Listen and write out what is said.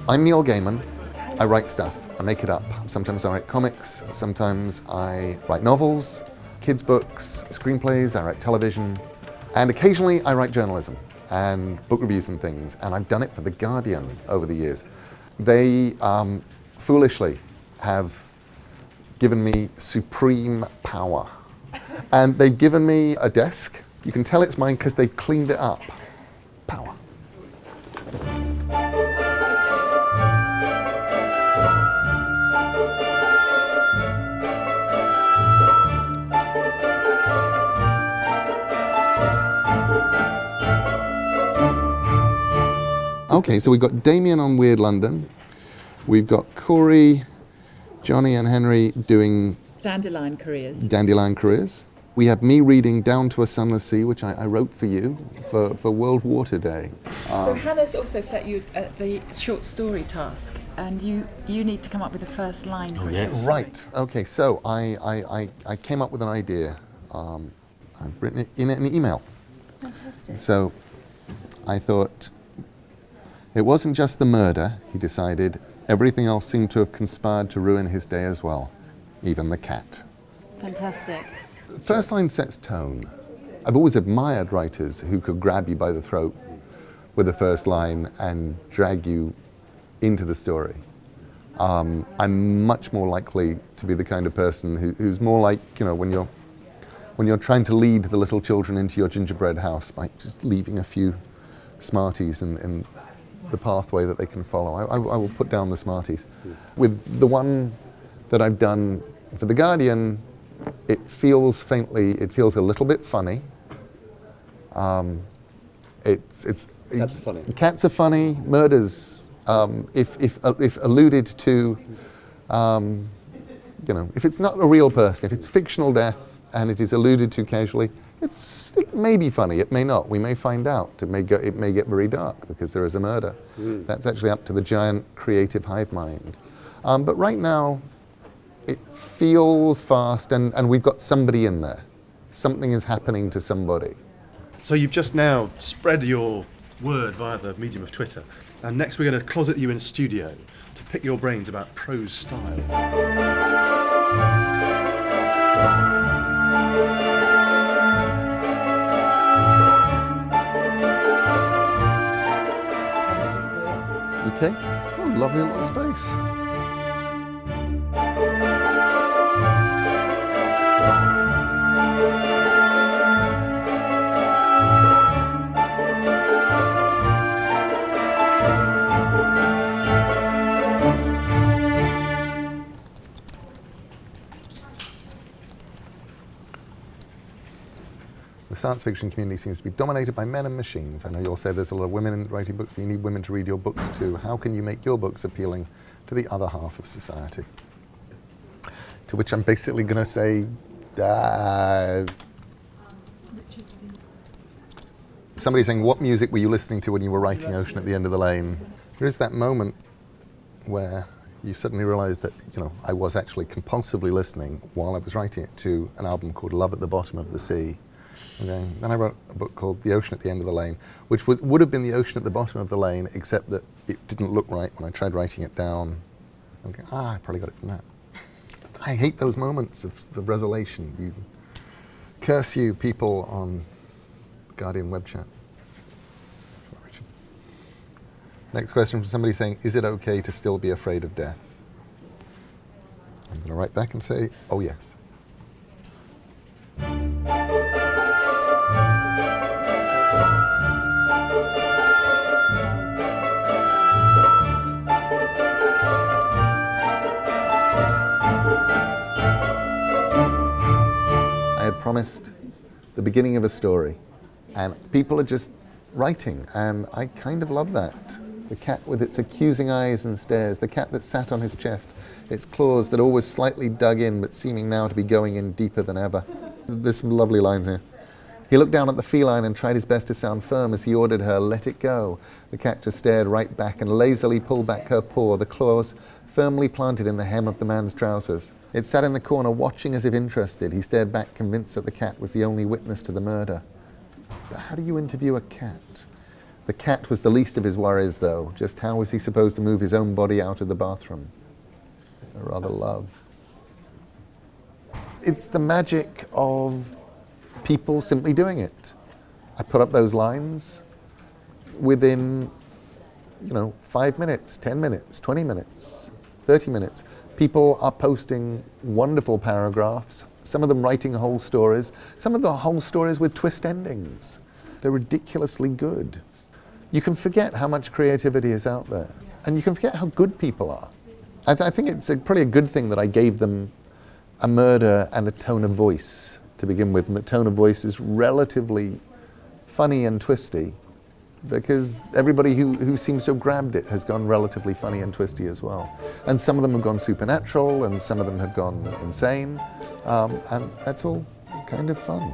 I'm Neil Gaiman. I write stuff. I make it up. Sometimes I write comics, sometimes I write novels, kids' books, screenplays, I write television, and occasionally I write journalism and book reviews and things, and I've done it for The Guardian over the years. They foolishly have given me supreme power. And they've given me a desk. You can tell it's mine because they've cleaned it up. Power. Okay, so we've got Damien on Weird London. We've got Corey, Johnny and Henry doing Dandelion Careers. We have me reading Down to a Sunless Sea, which I wrote for you for World Water Day. So Hannah's also set you the short story task, and you need to come up with the first line for it. Right, okay, so I came up with an idea. I've written it in an email. Fantastic. So I thought, it wasn't just the murder, he decided. Everything else seemed to have conspired to ruin his day as well, even the cat. Fantastic. The first line sets tone. I've always admired writers who could grab you by the throat with the first line and drag you into the story. I'm much more likely to be the kind of person who's more like, when you're trying to lead the little children into your gingerbread house by just leaving a few Smarties in the pathway that they can follow. I will put down the Smarties. With the one that I've done for The Guardian, it feels a little bit funny. Cats are funny. Murders, if alluded to, if it's not a real person, if it's fictional death and it is alluded to casually, it may be funny, it may not. We may find out. It may get very dark because there is a murder. That's actually up to the giant creative hive mind. But right now, it feels fast, and we've got somebody in there. Something is happening to somebody. So you've just now spread your word via the medium of Twitter, and next we're going to closet you in a studio to pick your brains about prose style. Okay, oh, lovely little space. The science fiction community seems to be dominated by men and machines. I know you'll say there's a lot of women writing books, but you need women to read your books too. How can you make your books appealing to the other half of society? To which I'm basically going to say, somebody saying, what music were you listening to when you were writing Ocean at the End of the Lane? There is that moment where you suddenly realize that, I was actually compulsively listening while I was writing it to an album called Love at the Bottom of the Sea. And then I wrote a book called The Ocean at the End of the Lane, which would have been the ocean at the bottom of the lane, except that it didn't look right when I tried writing it down. I'm going, I probably got it from that. I hate those moments of the revelation. Curse you, people on Guardian webchat. Next question from somebody saying, is it okay to still be afraid of death? I'm going to write back and say, oh yes. Promised the beginning of a story, and people are just writing, and I kind of love that. The cat with its accusing eyes and stares, the cat that sat on his chest, its claws that always slightly dug in but seeming now to be going in deeper than ever. There's some lovely lines here. He looked down at the feline and tried his best to sound firm as he ordered her, "Let it go." The cat just stared right back and lazily pulled back her paw, the claws firmly planted in the hem of the man's trousers. It sat in the corner watching as if interested. He stared back, convinced that the cat was the only witness to the murder. But how do you interview a cat? The cat was the least of his worries, though. Just how was he supposed to move his own body out of the bathroom? Or rather, love. It's the magic of people simply doing it. I put up those lines within, 5 minutes, 10 minutes, 20 minutes, 30 minutes. People are posting wonderful paragraphs, some of them writing whole stories, some of the whole stories with twist endings. They're ridiculously good. You can forget how much creativity is out there, and you can forget how good people are. I think it's probably a good thing that I gave them a murder and a tone of voice to begin with, and the tone of voice is relatively funny and twisty, because everybody who seems to have grabbed it has gone relatively funny and twisty as well. And some of them have gone supernatural, and some of them have gone insane, and that's all kind of fun.